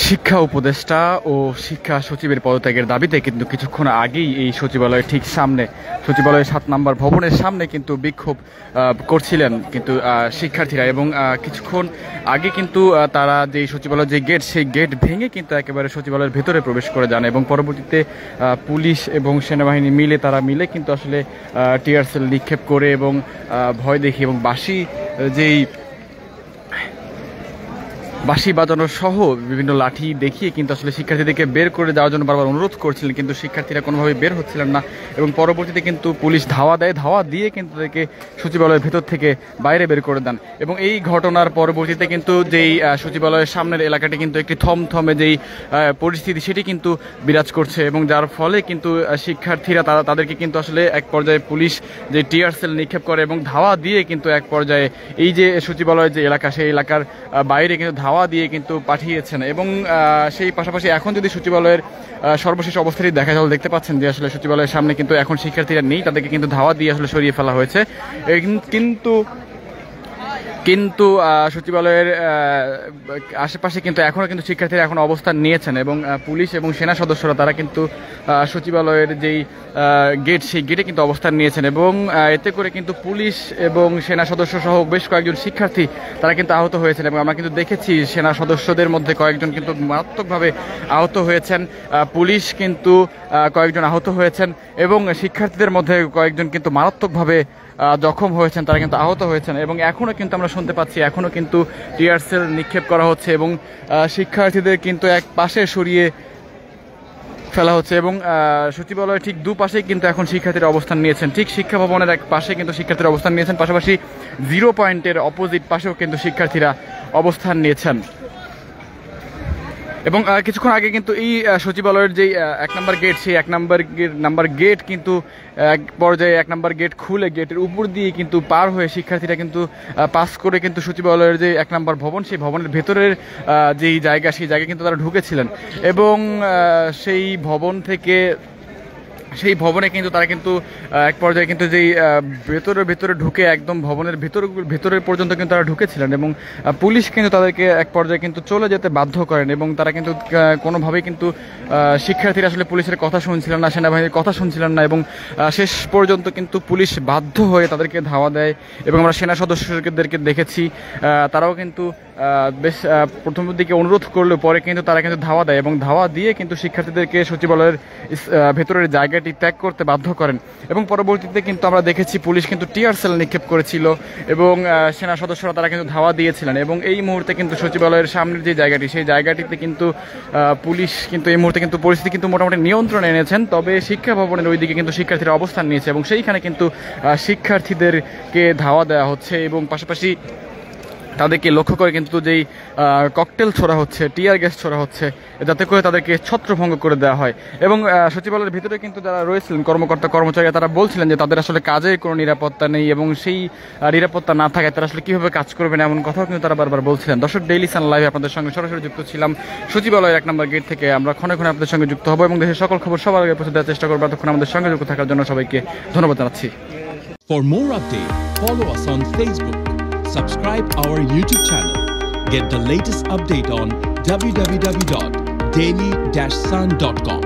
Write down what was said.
শিক্ষা উপদেষ্টা ও শিক্ষা সচিবের পদত্যাগের দাবিতে কিন্তু কিছুক্ষণ আগেই এই সচিবালয়ের ঠিক সামনে সচিবালয়ের 7 নম্বর ভবনের সামনে কিন্তু বিক্ষোভ করছিলেন কিন্তু শিক্ষার্থীরা এবং কিছুক্ষণ আগে কিন্তু তারা যে সচিবালয়ের যে গেট সেই গেট ভেঙে কিন্তু একেবারে সচিবালয়ের ভেতরে প্রবেশ করে যান এবং পরবর্তীতে পুলিশ এবং সেনাবাহিনী তারা মিলে কিন্তু আসলে টিয়ার সেল নিক্ষেপ করে এবং ভয় দেখিয়ে এবং বাঁশি বাজানো সহ বিভিন্ন লাঠি দেখিয়ে কিন্তু আসলে শিক্ষার্থীদেরকে বের করে দেওয়ার জন্য বারবার অনুরোধ করছিলেন, কিন্তু শিক্ষার্থীরা কোনোভাবেই বের হচ্ছিলেন না এবং পরবর্তীতে কিন্তু পুলিশ ধাওয়া দিয়ে কিন্তু তাদেরকে সচিবালয়ের ভেতর থেকে বাইরে বের করে দেন এবং এই ঘটনার পরবর্তীতে কিন্তু যেই সচিবালয়ের সামনের এলাকাটি কিন্তু একটি থমথমে যেই পরিস্থিতি সেটি কিন্তু বিরাজ করছে এবং যার ফলে কিন্তু শিক্ষার্থীরা তাদেরকে কিন্তু আসলে এক পর্যায়ে পুলিশ যে টিয়ার সেল নিক্ষেপ করে এবং ধাওয়া দিয়ে কিন্তু এক পর্যায়ে এই যে সচিবালয়ের যে এলাকা সেই এলাকার বাইরে কিন্তু ধাওয়া দিয়ে কিন্তু পাঠিয়েছেন এবং সেই পাশাপাশি এখন যদি সচিবালয়ের সর্বশেষ অবস্থাটি দেখা যায় দেখতে পাচ্ছেন যে আসলে সচিবালয়ের সামনে কিন্তু এখন শিক্ষার্থীরা নেই, তাদেরকে কিন্তু ধাওয়া দিয়ে আসলে সরিয়ে ফেলা হয়েছে। কিন্তু সচিবালয়ের আশেপাশে কিন্তু এখনও কিন্তু শিক্ষার্থীরা এখন অবস্থান নিয়েছেন এবং পুলিশ এবং সেনা সদস্যরা তারা কিন্তু সচিবালয়ের যেই গেট সেই গেটে কিন্তু অবস্থান নিয়েছেন এবং এতে করে কিন্তু পুলিশ এবং সেনা সদস্য সহ বেশ কয়েকজন শিক্ষার্থী তারা কিন্তু আহত হয়েছেন এবং আমরা কিন্তু দেখেছি সেনা সদস্যদের মধ্যে কয়েকজন কিন্তু মারাত্মকভাবে আহত হয়েছেন, পুলিশ কিন্তু কয়েকজন আহত হয়েছেন এবং শিক্ষার্থীদের মধ্যে কয়েকজন কিন্তু মারাত্মকভাবে জখম হয়েছেন, তারা কিন্তু আহত হয়েছেন এবং এখনও কিন্তু আমরা শুনতে পাচ্ছি এখনও কিন্তু টিয়ার সেল নিক্ষেপ করা হচ্ছে এবং শিক্ষার্থীদের কিন্তু এক পাশে সরিয়ে ফেলা হচ্ছে এবং সচিবালয়ের ঠিক দুপাশেই কিন্তু এখন শিক্ষার্থীরা অবস্থান নিয়েছেন, ঠিক শিক্ষা ভবনের এক পাশে কিন্তু শিক্ষার্থীরা অবস্থান নিয়েছেন, পাশাপাশি 0 পয়েন্টের অপোজিট পাশেও কিন্তু শিক্ষার্থীরা অবস্থান নিয়েছেন এবং কিছুক্ষণ আগে কিন্তু এই সচিবালয়ের যে 1 নম্বর গেট সেই 1 নম্বর গেট কিন্তু এক পর্যায়ে 1 নম্বর গেট খুলে গেটের উপর দিয়ে কিন্তু পার হয়ে শিক্ষার্থীরা কিন্তু পাস করে কিন্তু সচিবালয়ের যে 1 নম্বর ভবন সেই ভবনের ভেতরের যেই জায়গা সেই জায়গায় কিন্তু তারা ঢুকেছিলেন এবং সেই ভবনে কিন্তু তারা কিন্তু এক পর্যায়ে কিন্তু যেই ভেতরে ঢুকে একদম ভবনের ভেতরের পর্যন্ত কিন্তু তারা ঢুকেছিলেন এবং পুলিশ কিন্তু তাদেরকে এক পর্যায়ে কিন্তু চলে যেতে বাধ্য করেন এবং তারা কিন্তু কোনোভাবেই কিন্তু শিক্ষার্থীরা আসলে পুলিশের কথা শুনছিলেন না, সেনাবাহিনীর কথা শুনছিলেন না এবং শেষ পর্যন্ত কিন্তু পুলিশ বাধ্য হয়ে তাদেরকে ধাওয়া দেয় এবং আমরা সেনা সদস্যদেরকে দেখেছি তারাও কিন্তু বেশ প্রথমের দিকে অনুরোধ করলেও পরে কিন্তু তারা কিন্তু ধাওয়া দেয় এবং ধাওয়া দিয়ে কিন্তু শিক্ষার্থীদেরকে সচিবালয়ের ভেতরের জায়গাটি ত্যাগ করতে বাধ্য করেন এবং পরবর্তীতে কিন্তু আমরা দেখেছি পুলিশ কিন্তু টিয়ার সেল নিক্ষেপ করেছিল এবং সেনা সদস্যরা তারা কিন্তু ধাওয়া দিয়েছিলেন এবং এই মুহূর্তে কিন্তু সচিবালয়ের সামনের যে জায়গাটি সেই জায়গাটিতে কিন্তু পুলিশ কিন্তু এই মুহূর্তে কিন্তু পরিস্থিতি কিন্তু মোটামুটি নিয়ন্ত্রণে এনেছেন, তবে শিক্ষা ভবনের ওইদিকে কিন্তু শিক্ষার্থীরা অবস্থান নিয়েছে এবং সেইখানে কিন্তু শিক্ষার্থীদেরকে ধাওয়া দেওয়া হচ্ছে এবং পাশাপাশি তাদেরকে লক্ষ্য করে কিন্তু যেই ককটেল ছোড়া হচ্ছে, টিয়ার গ্যাস ছোড়া হচ্ছে যাতে করে তাদেরকে ছত্রভঙ্গ করে দেওয়া হয় এবং সচিবালয়ের ভিতরে কিন্তু যারা রয়েছিলেন কর্মচারীরা তারা বলছিলেন যে তাদের আসলে কাজে কোনো নিরাপত্তা নেই এবং সেই নিরাপত্তা না থাকায় তারা আসলে কীভাবে কাজ করবেন এমন কথাও কিন্তু তারা বারবার বলছিলেন। দর্শক, ডেইলি সান লাইভে আপনাদের সঙ্গে সরাসরি যুক্ত ছিলাম সচিবালয়ের 1 নম্বর গেট থেকে। আমরা ক্ষণে ক্ষণে আপনাদের সঙ্গে যুক্ত হবো এবং দেশের সকল খবর সবার আগে পৌঁছে দেওয়ার চেষ্টা করবো। এতক্ষণ আমাদের সঙ্গে যুক্ত থাকার জন্য সবাইকে ধন্যবাদ জানাচ্ছি। For more updates, follow us on Facebook. Subscribe our YouTube channel. Get the latest update on www.daily-sun.com.